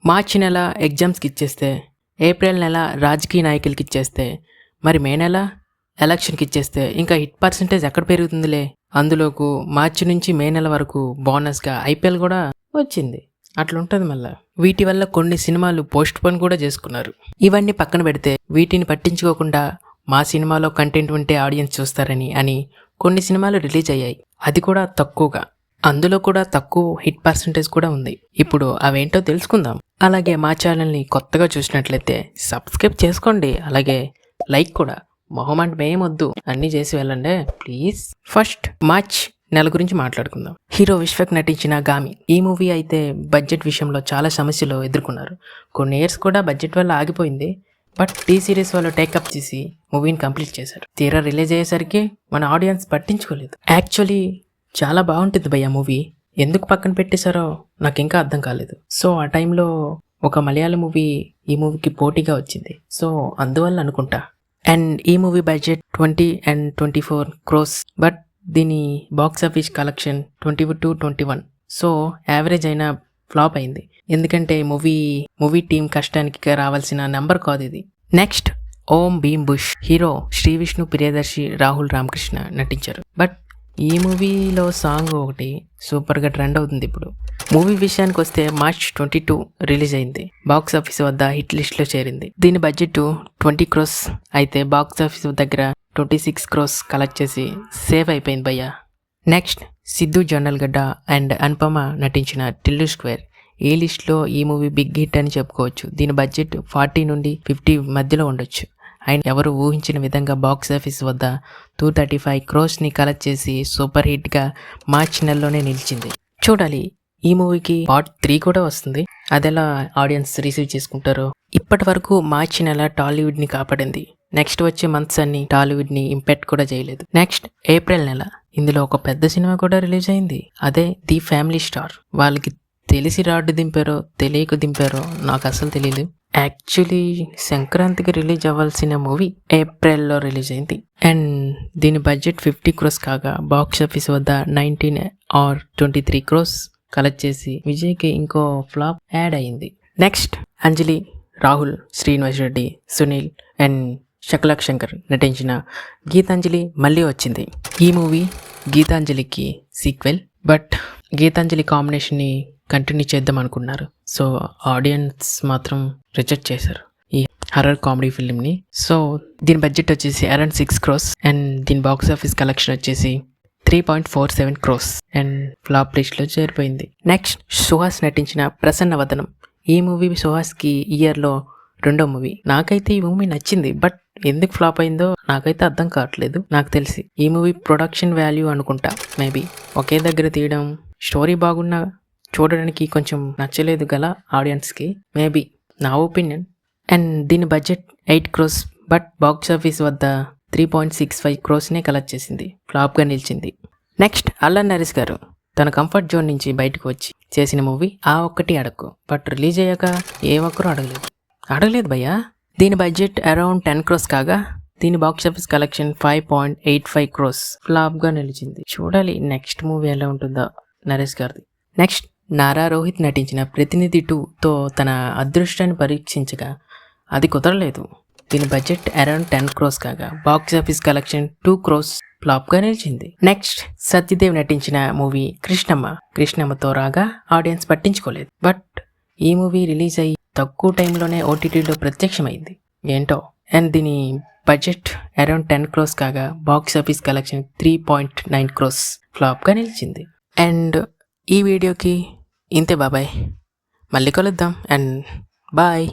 మార్చి నెల ఎగ్జామ్స్కి ఇచ్చేస్తే, ఏప్రిల్ నెల రాజకీయ నాయకులకి ఇచ్చేస్తే, మరి మే నెల ఎలక్షన్కి ఇచ్చేస్తే ఇంకా హిట్ పర్సంటేజ్ ఎక్కడ పెరుగుతుందిలే. అందులోకు మార్చి నుంచి మే నెల వరకు బోనస్గా ఐపీఎల్ కూడా వచ్చింది. అట్లుంటుంది మళ్ళీ. వీటి వల్ల కొన్ని సినిమాలు పోస్ట్ పోన్ కూడా చేసుకున్నారు. ఇవన్నీ పక్కన పెడితే వీటిని పట్టించుకోకుండా మా సినిమాలో కంటెంట్ ఉంటే ఆడియన్స్ చూస్తారని కొన్ని సినిమాలు రిలీజ్ అయ్యాయి. అది కూడా తక్కువగా. అందులో కూడా తక్కువ హిట్ పర్సంటేజ్ కూడా ఉంది. ఇప్పుడు అవేంటో తెలుసుకుందాం. అలాగే మా ఛానల్ని కొత్తగా చూసినట్లయితే సబ్స్క్రైబ్ చేసుకోండి. అలాగే లైక్ కూడా. మొహమాట ఏమొద్దు, అన్నీ చేసి వెళ్ళండి ప్లీజ్. ఫస్ట్ మార్చ్ నెల గురించి మాట్లాడుకుందాం. హీరో విశ్వక్ నటించిన గామి. ఈ మూవీ అయితే బడ్జెట్ విషయంలో చాలా సమస్యలు ఎదుర్కొన్నారు. కొన్ని ఇయర్స్ కూడా బడ్జెట్ వల్ల ఆగిపోయింది. బట్ టీ సిరీస్ వాళ్ళు టేకప్ చేసి మూవీని కంప్లీట్ చేశారు. తీరా రిలీజ్ అయ్యేసరికి మన ఆడియన్స్ పట్టించుకోలేదు. యాక్చువల్లీ చాలా బాగుంటుంది భయ్య మూవీ. ఎందుకు పక్కన పెట్టేశారో నాకు ఇంకా అర్థం కాలేదు. సో ఆ టైంలో ఒక మలయాళం మూవీ ఈ మూవీకి పోటీగా వచ్చింది. సో అందువల్ల అనుకుంటా. అండ్ ఈ movie budget 20 and 24 crores. But దీని box office collection 22-21. So average అయినా ఫ్లాప్ అయింది. ఎందుకంటే మూవీ టీం కష్టానికి రావాల్సిన నెంబర్ కాదు ఇది. Next Om Bheem Bush. Hero Sree Vishnu, Priyadarshi, Rahul Ramakrishna నటించారు. బట్ ఈ మూవీలో సాంగ్ ఒకటి సూపర్గా ట్రెండ్ అవుతుంది ఇప్పుడు. మూవీ విషయానికి వస్తే మార్చ్ 22 రిలీజ్ అయింది. బాక్స్ ఆఫీస్ వద్ద హిట్ లిస్ట్లో చేరింది. దీని బడ్జెట్ 20 crores అయితే బాక్స్ ఆఫీస్ దగ్గర 26 crores కలెక్ట్ చేసి సేవ్ అయిపోయింది భయ్య. నెక్స్ట్ సిద్ధు జొన్నలగడ్డ అండ్ అనుపమ నటించిన టిల్లు స్క్వేర్. ఈ లిస్ట్లో ఈ మూవీ బిగ్ హిట్ అని చెప్పుకోవచ్చు. దీని బడ్జెట్ 40 నుండి 50 మధ్యలో ఉండొచ్చు. ఆయన ఎవరు ఊహించిన విధంగా బాక్స్ ఆఫీస్ వద్ద 235 crores కలెక్ట్ చేసి సూపర్ హిట్గా మార్చి నెలలోనే నిలిచింది. చూడాలి, ఈ మూవీకి పార్ట్ 3 కూడా వస్తుంది. అదెలా ఆడియన్స్ రిసీవ్ చేసుకుంటారో. ఇప్పటి వరకు మార్చి నెల టాలీవుడ్ని కాపాడింది. నెక్స్ట్ వచ్చే మంత్స్ అన్ని టాలీవుడ్ని ఇంపాక్ట్ కూడా చేయలేదు. నెక్స్ట్ ఏప్రిల్ నెల. ఇందులో ఒక పెద్ద సినిమా కూడా రిలీజ్ అయింది. అదే ది ఫ్యామిలీ స్టార్. వాళ్ళకి తెలిసి రాడ్డు దింపారో తెలియక దింపారో నాకు అసలు తెలియదు. యాక్చువల్లీ సంక్రాంతికి రిలీజ్ అవ్వాల్సిన మూవీ ఏప్రిల్లో రిలీజ్ అయింది. అండ్ దీని బడ్జెట్ 50 crores కాగా బాక్స్ ఆఫీస్ వద్ద 19 or 23 crores కలెక్ట్ చేసి విజయ్కి ఇంకో ఫ్లాప్ యాడ్ అయింది. నెక్స్ట్ అంజలి, రాహుల్, శ్రీనివాస్ రెడ్డి, సునీల్ అండ్ శకలక్ శంకర్ నటించిన గీతాంజలి మళ్ళీ వచ్చింది. ఈ మూవీ గీతాంజలికి సీక్వెల్. బట్ గీతాంజలి కాంబినేషన్ని కంటిన్యూ చేద్దాం అనుకున్నారు. సో ఆడియన్స్ మాత్రం రిజెక్ట్ చేశారు ఈ హర్రర్ కామెడీ ఫిల్మ్ని. సో దీని బడ్జెట్ వచ్చేసి అరౌండ్ 6 crores అండ్ దీని బాక్స్ ఆఫీస్ కలెక్షన్ వచ్చేసి 3.47 crores అండ్ ఫ్లాప్ లిస్ట్లో చేరిపోయింది. నెక్స్ట్ సుహాస్ నటించిన ప్రసన్నవదనం. ఈ మూవీ సుహాస్కి ఇయర్లో 2వ మూవీ. నాకైతే ఈ మూవీ నచ్చింది. బట్ ఎందుకు ఫ్లాప్ అయిందో నాకైతే అర్థం కావట్లేదు. నాకు తెలిసి ఈ మూవీ ప్రొడక్షన్ వాల్యూ అనుకుంటా. మేబీ ఒకే దగ్గర తీయడం, స్టోరీ బాగున్నా చూడడానికి కొంచెం నచ్చలేదు గల ఆడియన్స్కి. మేబీ నా ఒపీనియన్. అండ్ దీని budget 8 crores but box office వద్ద 3.65 crores కలెక్ట్ చేసింది. ఫ్లాప్గా నిలిచింది. నెక్స్ట్ అల్లన్ నరేష్ గారు తన కంఫర్ట్ జోన్ నుంచి బయటకు వచ్చి చేసిన మూవీ ఆ ఒక్కటి అడక్కు. బట్ రిలీజ్ అయ్యాక ఏ ఒక్కరూ అడగలేదు భయ్యా. దీని బడ్జెట్ అరౌండ్ 10 crores కాగా దీని బాక్స్ ఆఫీస్ కలెక్షన్ 5.85 crores ఫ్లాప్గా నిలిచింది. చూడాలి నెక్స్ట్ మూవీ ఎలా ఉంటుందో నరేష్ గారిది. నెక్స్ట్ నారా రోహిత్ నటించిన ప్రతినిధి 2తో తన అదృష్టాన్ని పరీక్షించగా అది కుదరలేదు. దీని బడ్జెట్ అరౌండ్ 10 crores కాగా బాక్స్ ఆఫీస్ కలెక్షన్ 2 crores ఫ్లాప్గా నిలిచింది. నెక్స్ట్ సత్యదేవ్ నటించిన మూవీ కృష్ణమ్మతో రాగా ఆడియన్స్ పట్టించుకోలేదు. బట్ ఈ మూవీ రిలీజ్ అయ్యి తక్కువ టైంలోనే ఓటీటీలో ప్రత్యక్షమైంది ఏంటో. అండ్ దీని బడ్జెట్ అరౌండ్ 10 crores కాగా బాక్స్ ఆఫీస్ కలెక్షన్ 3.9 crores ఫ్లాప్గా నిలిచింది. అండ్ ఈ వీడియోకి ఇంతే బాబాయ్. మళ్ళీ కలుద్దాం అండ్ బాయ్.